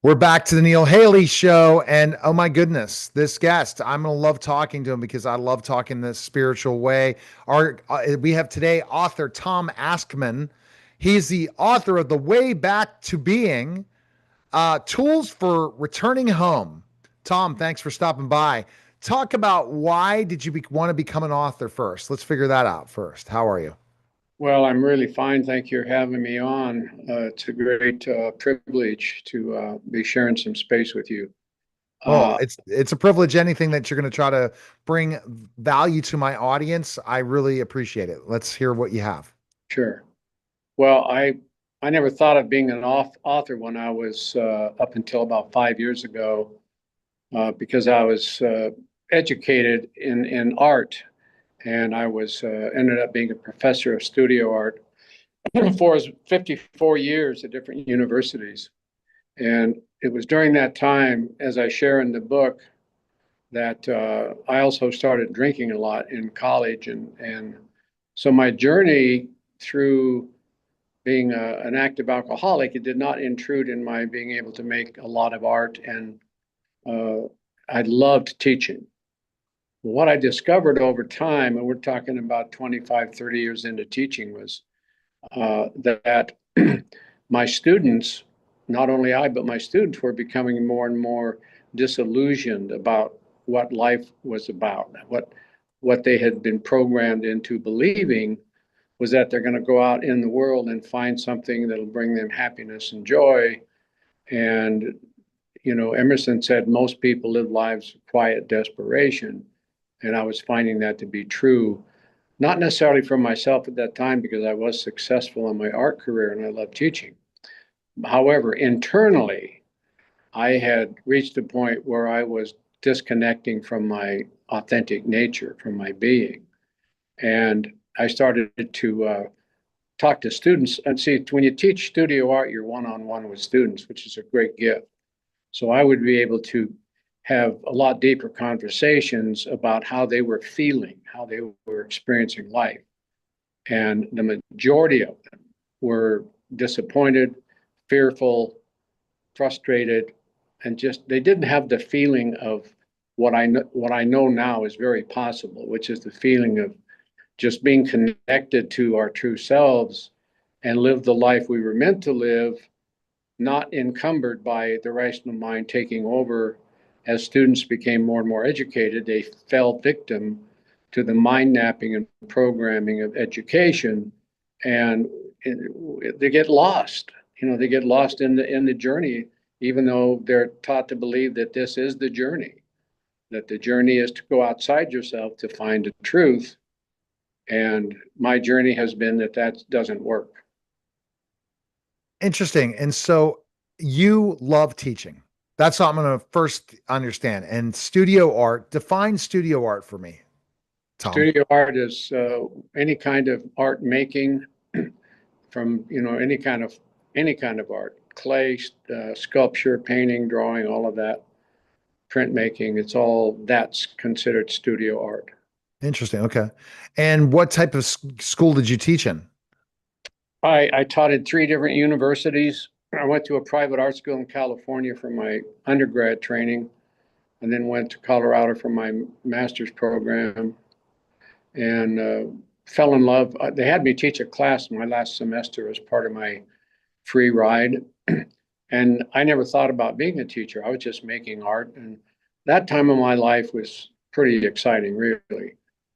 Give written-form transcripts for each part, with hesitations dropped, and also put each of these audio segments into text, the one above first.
We're back to the Neil Haley show. And oh my goodness, this guest, I'm going to love talking to him because I love talking this spiritual way. We have today author Tom Askman. He's the author of The Way Back to Being, Tools for Returning Home. Tom, thanks for stopping by. Talk about why did you want to become an author first? Let's figure that out first. How are you? Well, I'm really fine. Thank you for having me on. It's a great privilege to be sharing some space with you. Well, Uh, it's a privilege. Anything that you're going to try to bring value to my audience, I really appreciate it. Let's hear what you have. sure. Well, I never thought of being an author when I was up until about 5 years ago, because I was educated in art, and I was ended up being a professor of studio art for 54 years at different universities. And it was during that time, as I share in the book, that I also started drinking a lot in college, and so my journey through being an active alcoholic, it did not intrude in my being able to make a lot of art, and uh, I loved teaching. What I discovered over time, and we're talking about 25, 30 years into teaching, was that my students, not only I, but my students were becoming more and more disillusioned about what life was about. What they had been programmed into believing was that they're going to go out in the world and find something that'll bring them happiness and joy. And, Emerson said most people live lives of quiet desperation. And I was finding that to be true, not necessarily for myself at that time, because I was successful in my art career and I loved teaching. However, internally, I had reached a point where I was disconnecting from my authentic nature, from my being. And I started to talk to students. And see, when you teach studio art, you're one on one with students, which is a great gift. So I would be able to have a lot deeper conversations about how they were feeling, how they were experiencing life. And the majority of them were disappointed, fearful, frustrated, and just they didn't have the feeling of what I know now is very possible, which is the feeling of just being connected to our true selves and live the life we were meant to live, not encumbered by the rational mind taking over. As students became more and more educated, they fell victim to the mind napping and programming of education, and they get lost. They get lost in the journey, even though they're taught to believe that this is the journey, that the journey is to go outside yourself to find the truth. And my journey has been that doesn't work. Interesting. And so you love teaching. That's what I'm going to first understand. And studio art, define studio art for me, Tom. Studio art is any kind of art making, from any kind of art, clay, sculpture, painting, drawing, all of that, printmaking. It's all that's considered studio art. Interesting. Okay. And what type of school did you teach in? I taught at three different universities. I went to a private art school in California for my undergrad training, and then went to Colorado for my master's program, and fell in love. They had me teach a class my last semester as part of my free ride. And I never thought about being a teacher. I was just making art. And that time of my life was pretty exciting, really,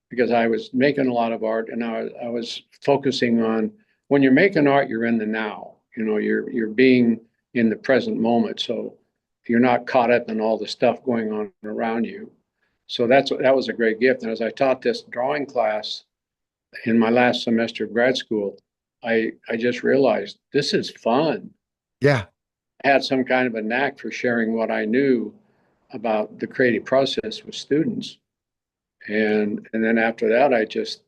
because I was making a lot of art, and I was focusing on, when you're making art, you're in the now. You're being in the present moment. So you're not caught up in all the stuff going on around you. So that was a great gift. And as I taught this drawing class in my last semester of grad school, I just realized this is fun. Yeah. I had some kind of a knack for sharing what I knew about the creative process with students. And then after that, I just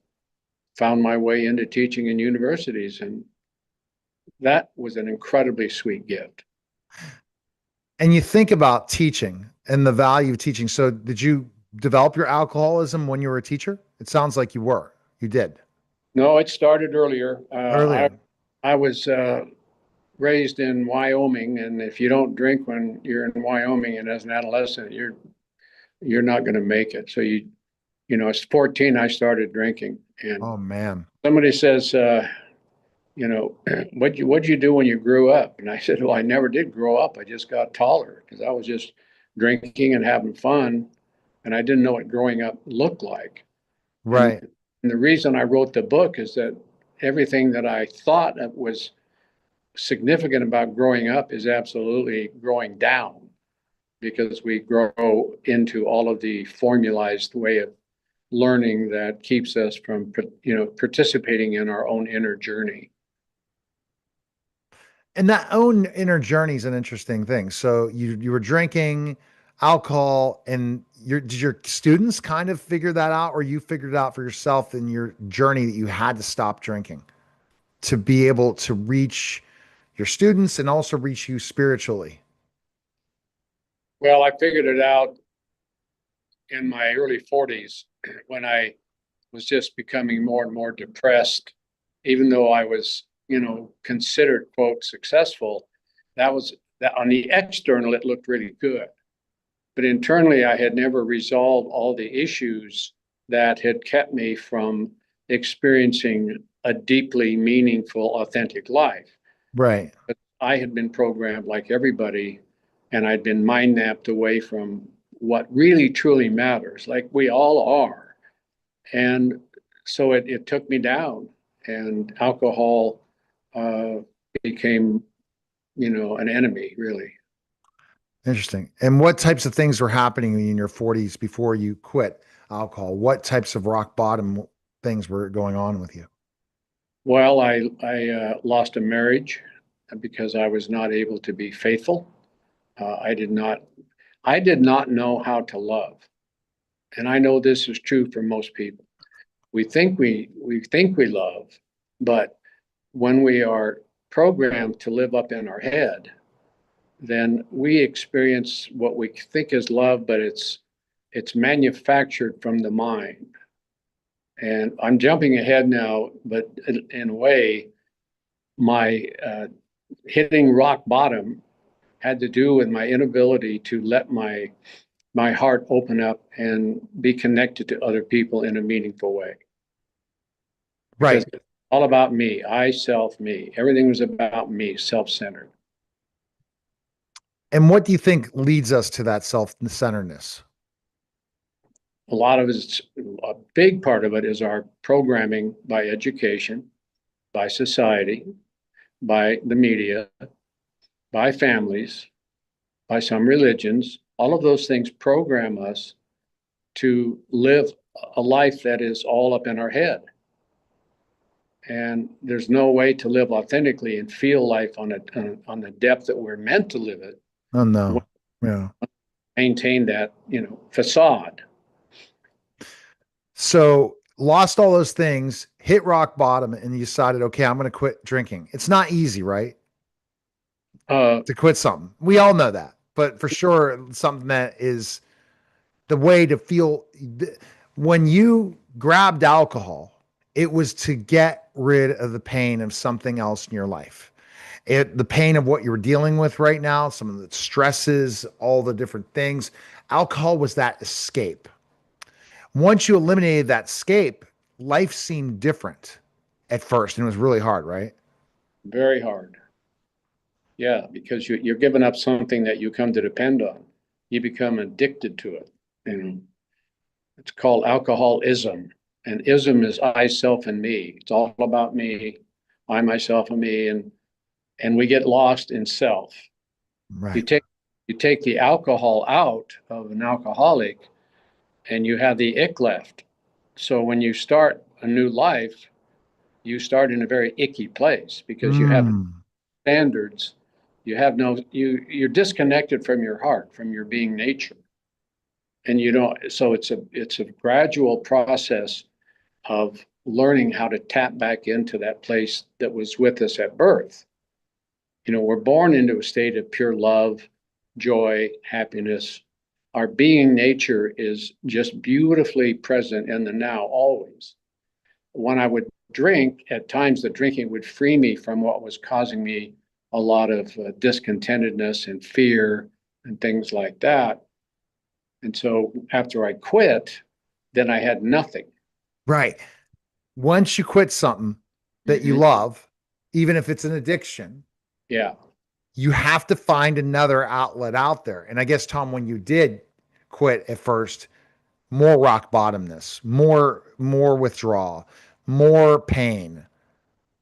found my way into teaching in universities. And that was an incredibly sweet gift. And you think about teaching and the value of teaching. So did you develop your alcoholism when you were a teacher? It sounds like you were. You did No, it started earlier. earlier. I was raised in Wyoming, and if you don't drink when you're in Wyoming and as an adolescent, you're not going to make it. So it's 14, I started drinking, and Oh man. somebody says, what'd you do when you grew up? And I said, well, I never did grow up. I just got taller because I was just drinking and having fun, and I didn't know what growing up looked like. And, Right. and the reason I wrote the book is that everything that I thought was significant about growing up is absolutely growing down because we grow into all of the formalized way of learning that keeps us from participating in our own inner journey. And that own inner journey is an interesting thing. So you were drinking alcohol, and did your students kind of figure that out, or you figured it out for yourself in your journey that you had to stop drinking to be able to reach your students and also reach you spiritually? Well, I figured it out in my early 40s when I was just becoming more and more depressed, even though I was, considered, quote, successful. That was that on the external, it looked really good. But internally, I had never resolved all the issues that had kept me from experiencing a deeply meaningful, authentic life. Right. But I had been programmed like everybody, and I'd been mind mapped away from what really truly matters, like we all are. And so it took me down, and alcohol uh, became, an enemy, really. Interesting. And what types of things were happening in your 40s before you quit alcohol? What types of rock bottom things were going on with you? Well, I lost a marriage because I was not able to be faithful. I did not know how to love, and I know this is true for most people. We think we love, but when we are programmed to live up in our head, then we experience what we think is love, but it's manufactured from the mind. And I'm jumping ahead now, but in a way, my hitting rock bottom had to do with my inability to let my heart open up and be connected to other people in a meaningful way. Because Right. it's all about me, I, self, me. Everything was about me, self-centered. And what do you think leads us to that self-centeredness? A lot of it, a big part of it is our programming by education, by society, by the media, by families, by some religions. All of those things program us to live a life that is all up in our head. And there's no way to live authentically and feel life on the depth that we're meant to live it. Oh no. Yeah. Maintain that, facade. So lost all those things, hit rock bottom, and you decided, okay, I'm going to quit drinking. It's not easy, right? Uh, To quit something. We all know that, but for sure, something that is the way to feel. When you grabbed alcohol, it was to get rid of the pain of something else in your life. The pain of what you were dealing with right now, some of the stresses, all the different things. Alcohol was that escape. Once you eliminated that escape, life seemed different at first, and it was really hard, right? Very hard. Yeah, because you're giving up something that you come to depend on. You become addicted to it. And it's called alcoholism. And ism is I, self, and me. It's all about me, I, myself, and me. And we get lost in self. You Right. take you take the alcohol out of an alcoholic and you have the ick left. So when you start a new life, you start in a very icky place because you have Mm, standards. You're disconnected from your heart, from your being nature. And you don't, so it's a gradual process of learning how to tap back into that place that was with us at birth. We're born into a state of pure love, joy, happiness. Our being nature is just beautifully present in the now always. When I would drink, at times the drinking would free me from what was causing me a lot of discontentedness and fear and things like that. And so after I quit, then I had nothing. Right. Once you quit something that you Hmm. love, even if it's an addiction, Yeah. you have to find another outlet out there. And I guess, Tom, when you did quit at first, more rock bottomness, more withdrawal, more pain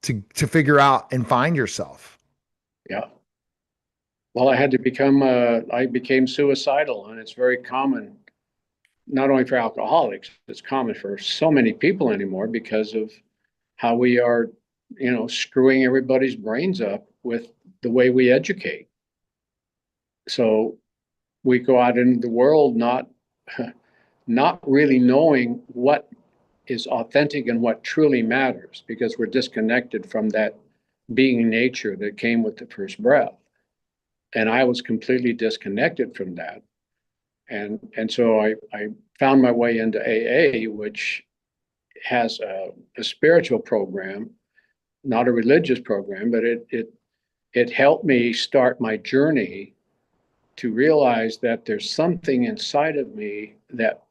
to figure out and find yourself. Yeah. Well, I became suicidal, and it's very common, not only for alcoholics, it's common for so many people anymore because of how we are, screwing everybody's brains up with the way we educate. So we go out into the world not really knowing what is authentic and what truly matters because we're disconnected from that being nature that came with the first breath. And I was completely disconnected from that. And so I found my way into AA, which has a spiritual program, not a religious program, but it helped me start my journey to realize that there's something inside of me that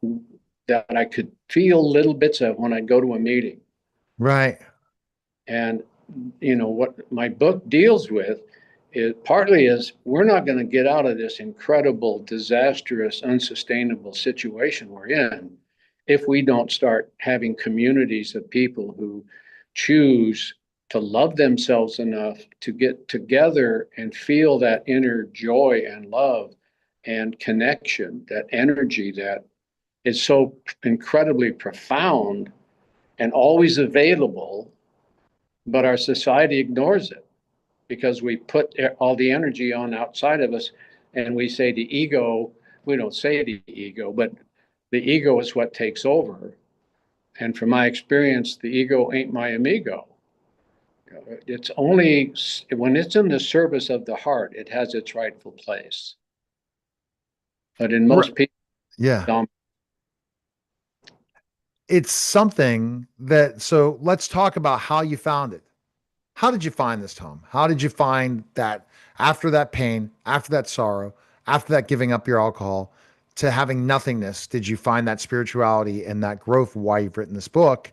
I could feel little bits of when I go to a meeting. Right. And what my book deals with is partly is we're not going to get out of this incredible, disastrous, unsustainable situation we're in if we don't start having communities of people who choose to love themselves enough to get together and feel that inner joy and love and connection, that energy that is so incredibly profound and always available, but our society ignores it because we put all the energy on outside of us, and we say the ego, we don't say the ego, but the ego is what takes over. And from my experience, the ego ain't my amigo. It's only when it's in the service of the heart, it has its rightful place. But in R- most people, Yeah. um, It's something that, so let's talk about how you found it. How did you find this, Tom? How did you find that after that pain, after that sorrow, after that giving up your alcohol to having nothingness, did you find that spirituality and that growth why you've written this book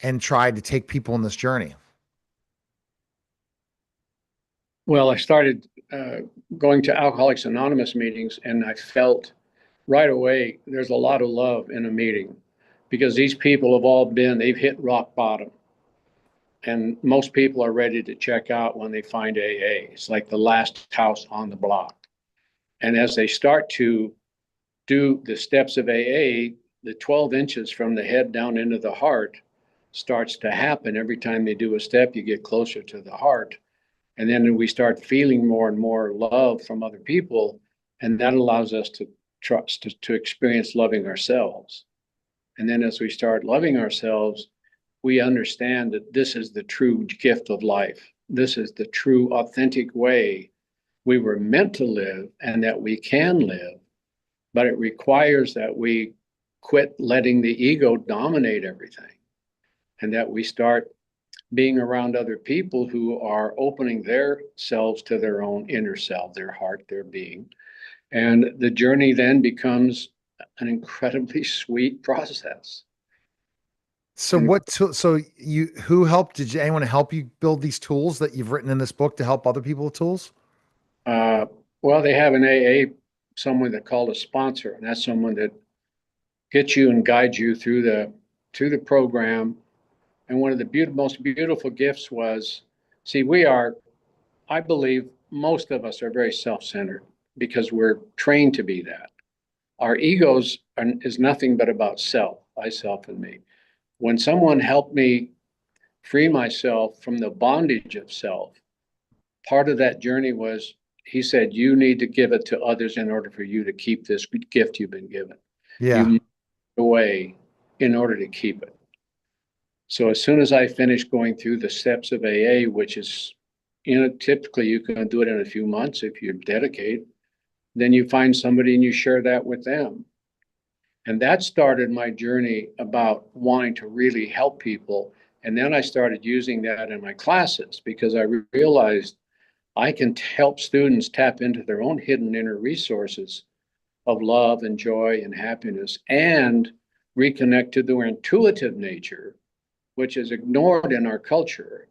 and tried to take people on this journey? well, I started going to Alcoholics Anonymous meetings, and I felt right away there's a lot of love in a meeting because these people have all they've hit rock bottom. And most people are ready to check out when they find AA. It's like the last house on the block. And as they start to do the steps of AA, the 12 inches from the head down into the heart starts to happen. Every time they do a step, you get closer to the heart. And then we start feeling more and more love from other people. And that allows us to trust, to experience loving ourselves. And then as we start loving ourselves, we understand that this is the true gift of life. This is the true, authentic way we were meant to live and that we can live. But it requires that we quit letting the ego dominate everything and that we start being around other people who are opening their selves to their own inner self, their heart, their being. And the journey then becomes an incredibly sweet process. So And so you who helped did you anyone help you build these tools that you've written in this book to help other people with tools? uh, well, they have an AA, someone that called a sponsor, and that's someone that gets you and guides you through the program. And one of the most beautiful gifts was, see, I believe most of us are very self-centered because we're trained to be that. Our is nothing but about self, I, self, and me. When someone helped me free myself from the bondage of self, part of that journey was he said, you need to give it to others in order for you to keep this gift you've been given. You Yeah. move away in order to keep it. So as soon as I finished going through the steps of AA, which is, typically you can do it in a few months if you dedicate, then you find somebody and you share that with them. And that started my journey about wanting to really help people. And then I started using that in my classes because I realized I can help students tap into their own hidden inner resources of love and joy and happiness and reconnect to their intuitive nature, which is ignored in our culture.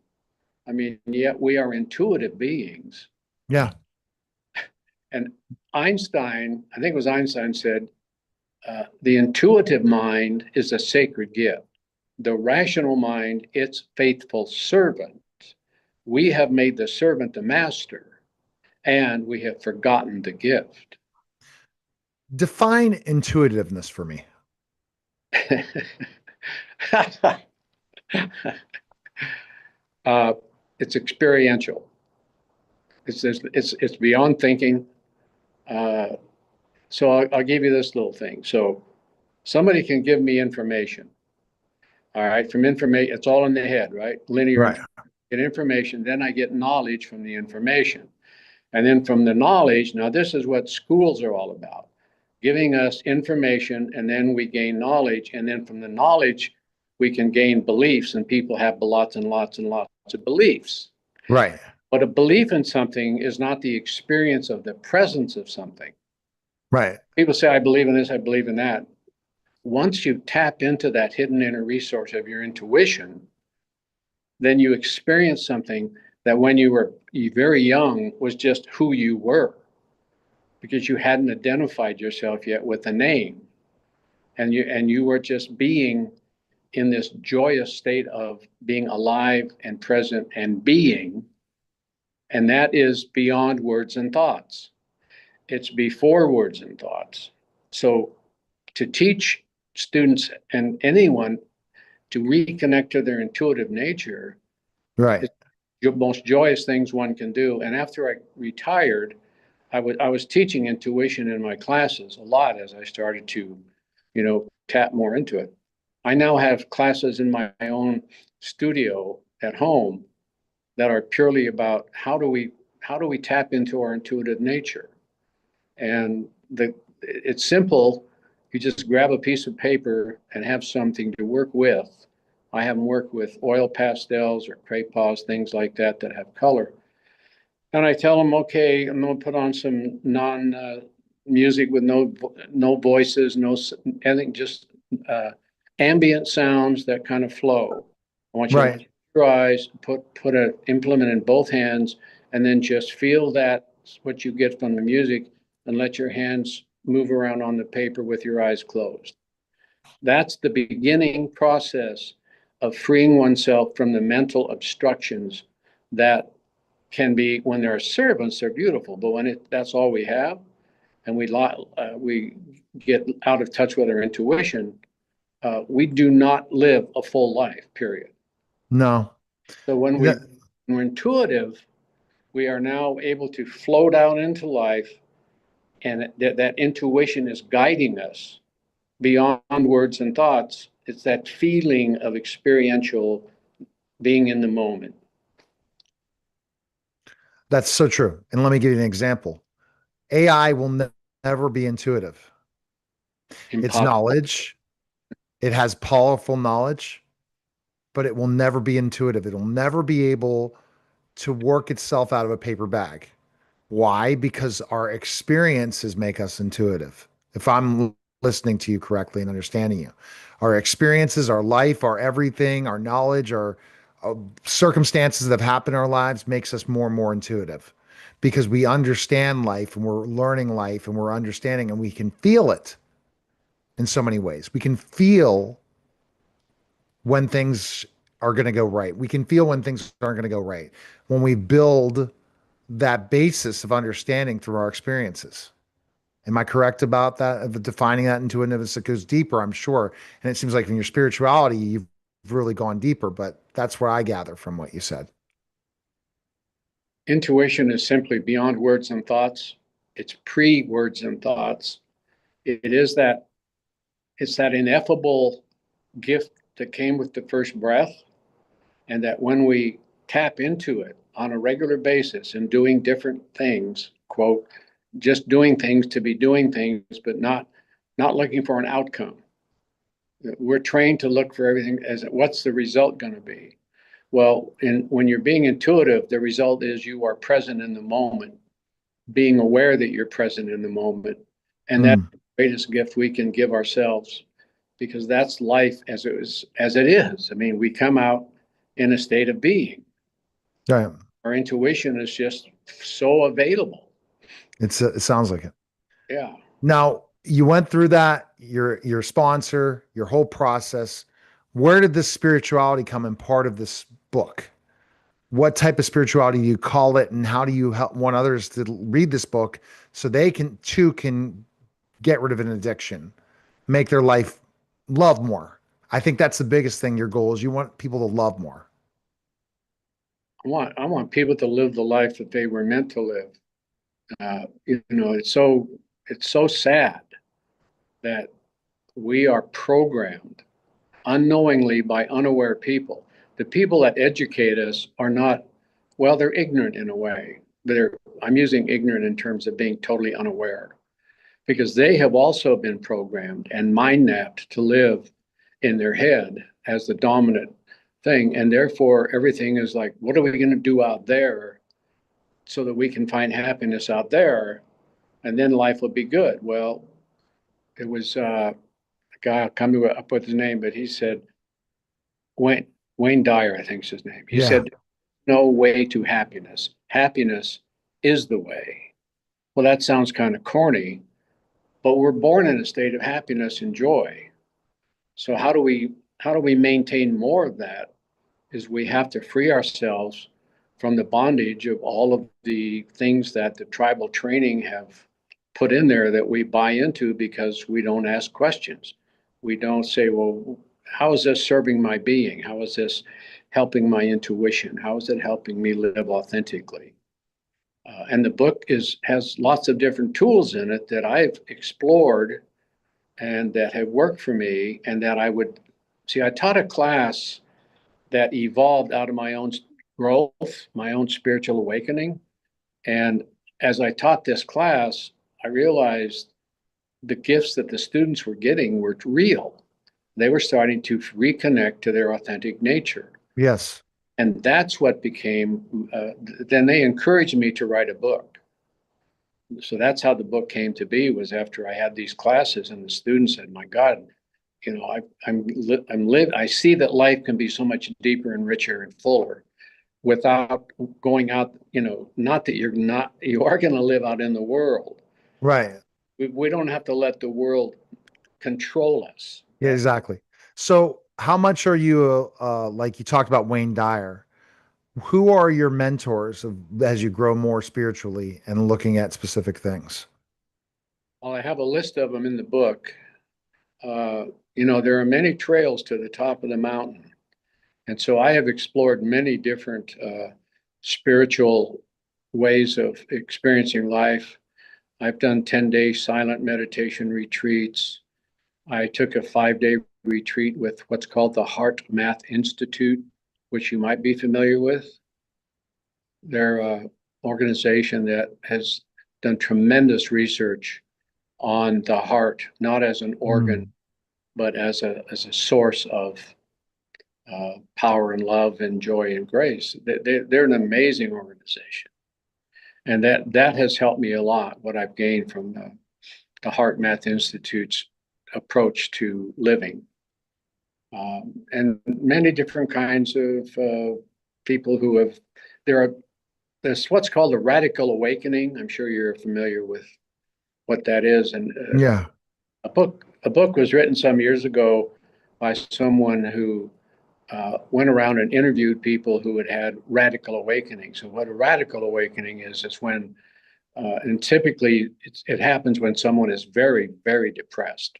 I mean, yet we are intuitive beings. Yeah. And Einstein, I think it was Einstein, said, the intuitive mind is a sacred gift. The rational mind, its faithful servant. We have made the servant the master, and we have forgotten the gift. Define intuitiveness for me. uh, it's experiential. It's beyond thinking. Uh, so I'll give you this little thing. So somebody can give me information. All right, from information, it's all in the head, right? Linear Right. information. Get information, then I get knowledge from the information. And then from the knowledge, now this is what schools are all about, giving us information, and then we gain knowledge. And then from the knowledge, we can gain beliefs, and people have lots and lots and lots of beliefs. Right. But a belief in something is not the experience of the presence of something. Right. People say, I believe in this, I believe in that. Once you tap into that hidden inner resource of your intuition, then you experience something that when you were very young was just who you were because you hadn't identified yourself yet with a name, and you were just being in this joyous state of being alive and present and being, and that is beyond words and thoughts. It's before words and thoughts. So to teach students and anyone to reconnect to their intuitive nature Right. is the most joyous things one can do. And after I retired, I was teaching intuition in my classes a lot as I started to, tap more into it. I now have classes in my own studio at home that are purely about how do we tap into our intuitive nature. And it's simple. You just grab a piece of paper and have something to work with. I have them work with oil pastels or crayons, things like that that have color. And I tell them, okay, I'm going to put on some non music with no voices, no anything, just ambient sounds that kind of flow. I want you to Right. close your eyes, put an implement in both hands, and then just feel that what you get from the music, and let your hands move around on the paper with your eyes closed. That's the beginning process of freeing oneself from the mental obstructions that can be, when they're servants, they're beautiful, but when that's all we have, and we get out of touch with our intuition, we do not live a full life. Period. No. So No. when we're intuitive, we are now able to float out into life, and that intuition is guiding us beyond words and thoughts. It's that feeling of experiential being in the moment. That's so true. And let me give you an example. AI will never be intuitive. It's Impossible. knowledge. It has powerful knowledge, but it will never be intuitive. It'll never be able to work itself out of a paper bag. Why? Because our experiences make us intuitive. If I'm listening to you correctly and understanding you, our experiences, our life, our everything, our knowledge, our circumstances that have happened in our lives makes us more and more intuitive because we understand life and we're learning life and we're understanding and we can feel it in so many ways. We can feel when things are going to go right. We can feel when things aren't going to go right. When we build that basis of understanding through our experiences. Am I correct about that? Of defining that into intuitiveness that goes deeper, I'm sure. And it seems like in your spirituality, you've really gone deeper, but that's where I gather from what you said. Intuition is simply beyond words and thoughts. It's pre-words and thoughts. It is that it's that ineffable gift that came with the first breath, and that when we tap into it on a regular basis and doing different things, quote, just doing things to be doing things, but not looking for an outcome. We're trained to look for everything as what's the result going to be. Well, when you're being intuitive, the result is you are present in the moment, being aware that you're present in the moment. And that's Mm. the greatest gift we can give ourselves, because that's life as it is. I mean, we come out in a state of being. Yeah. Our intuition is just so available. It sounds like it. Yeah. Now, you went through that, your sponsor, your whole process. Where did this spirituality come in part of this book? What type of spirituality do you call it, and how do you help want others to read this book so they can get rid of an addiction, make their life love more? I think that's the biggest thing. Your goal is you want people to love more. I want people to live the life that they were meant to live. It's so sad that we are programmed unknowingly by unaware people. The people that educate us are not, well, they're ignorant in a way. I'm using ignorant in terms of being totally unaware, because they have also been programmed and mind mapped to live in their head as the dominant thing. And therefore, everything is like, what are we going to do out there so that we can find happiness out there? And then life will be good. Well, it was a guy, I'll come to up with his name, but he said, Wayne Dyer, I think is his name. He Yeah. said, no way to happiness. Happiness is the way. Well, that sounds kind of corny, but we're born in a state of happiness and joy. So how do we maintain more of that? Is we have to free ourselves from the bondage of all of the things that the tribal training have put in there that we buy into because we don't ask questions. We don't say, well, how is this serving my being? How is this helping my intuition? How is it helping me live authentically? And the book has lots of different tools in it that I've explored and that have worked for me, and that I would see. I taught a class that evolved out of my own growth, my own spiritual awakening. And as I taught this class, I realized the gifts that the students were getting were real. They were starting to reconnect to their authentic nature. Yes. And that's what became, then they encouraged me to write a book. So that's how the book came to be, was after I had these classes and the students said, my God, I see that life can be so much deeper and richer and fuller without going out, not that you are going to live out in the world. Right. We don't have to let the world control us. Yeah, exactly. So, how much are you like you talked about Wayne Dyer? Who are your mentors as you grow more spiritually and looking at specific things? Well, I have a list of them in the book. Uh, there are many trails to the top of the mountain. And so I have explored many different spiritual ways of experiencing life. I've done 10-day silent meditation retreats. I took a 5-day retreat with what's called the Heart Math Institute, which you might be familiar with. They're an organization that has done tremendous research on the heart, not as an organ, Mm. but as a source of power and love and joy and grace. They're an amazing organization. And that has helped me a lot, what I've gained from the Heart Math Institute's approach to living. And many different kinds of people who have, there are, there's what's called a radical awakening. I'm sure you're familiar with what that is. And Yeah. a book was written some years ago by someone who went around and interviewed people who had had radical awakenings. So what a radical awakening is when, and typically it happens when someone is very, very depressed,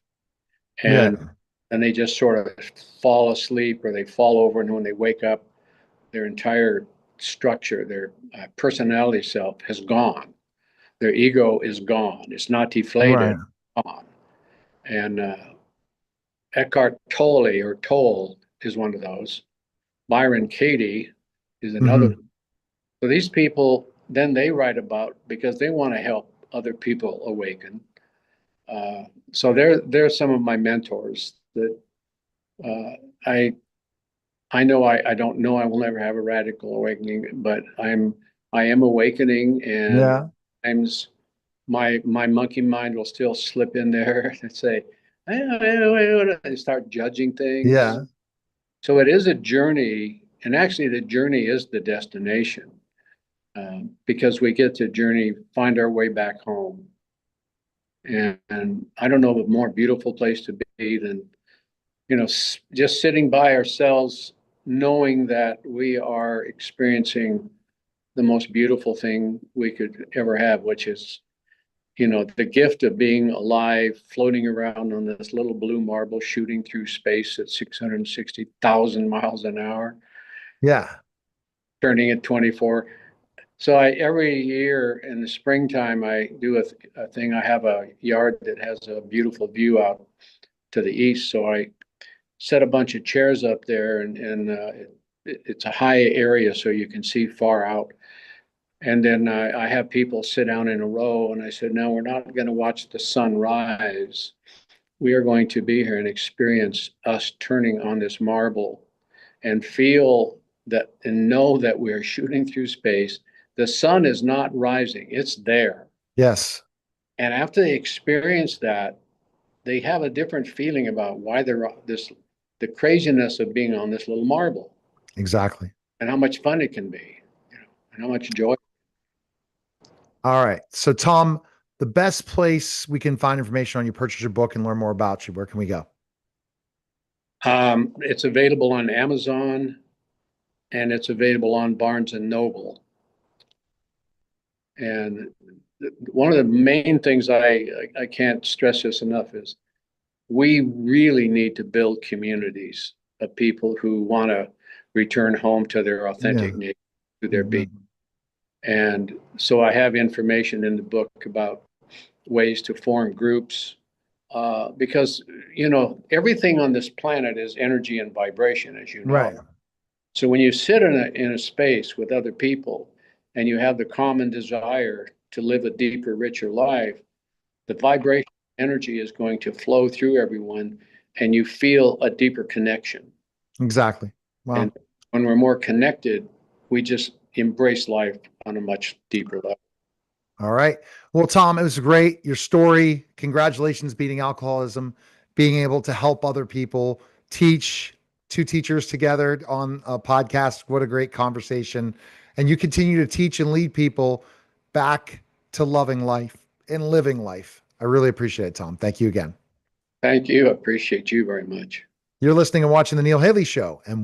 and Yeah. and they just sort of fall asleep or they fall over, and when they wake up, their entire structure, their personality self has gone. Their ego is gone. It's not deflated, Right. gone. And Eckhart Tolle or Tolle is one of those. Byron Katie is another. Hmm. So these people, then they write about, because they want to help other people awaken. So they're some of my mentors that uh, I I know I don't know I will never have a radical awakening, but I am awakening, and Yeah. sometimes my monkey mind will still slip in there and say, and start judging things. Yeah. So it is a journey, and actually the journey is the destination, because we get to journey, find our way back home. And I don't know of a more beautiful place to be than, just sitting by ourselves, knowing that we are experiencing the most beautiful thing we could ever have, which is, the gift of being alive, floating around on this little blue marble, shooting through space at 660,000 miles an hour, Yeah. turning at 24. So every year in the springtime, I do a thing. I have a yard that has a beautiful view out to the east. So I set a bunch of chairs up there, and it's a high area so you can see far out. And then I have people sit down in a row, and I said, no, we're not going to watch the sun rise. We are going to be here and experience us turning on this marble and feel that and know that we are shooting through space. The sun is not rising, it's there. Yes. And after they experience that, they have a different feeling about why they're the craziness of being on this little marble, Exactly. and how much fun it can be, and how much joy. All right. So, Tom, the best place we can find information on you, purchase your book, and learn more about you, where can we go? It's available on Amazon, and it's available on Barnes and Noble. And one of the main things I can't stress this enough is we really need to build communities of people who want to return home to their authentic Yeah. nature, to their being. Mhm. And so I have information in the book about ways to form groups, because everything on this planet is energy and vibration, as you Right. know. So when you sit in a space with other people and you have the common desire to live a deeper, richer life, the vibration energy is going to flow through everyone, and you feel a deeper connection. Exactly. And Wow. when we're more connected, we just embrace life on a much deeper level. All right. Well, Tom, it was great. Your story. Congratulations beating alcoholism, being able to help other people, teach two teachers together on a podcast. What a great conversation. And you continue to teach and lead people back to loving life and living life. I really appreciate it, Tom. Thank you again. Thank you. I appreciate you very much. You're listening and watching The Neil Haley Show. And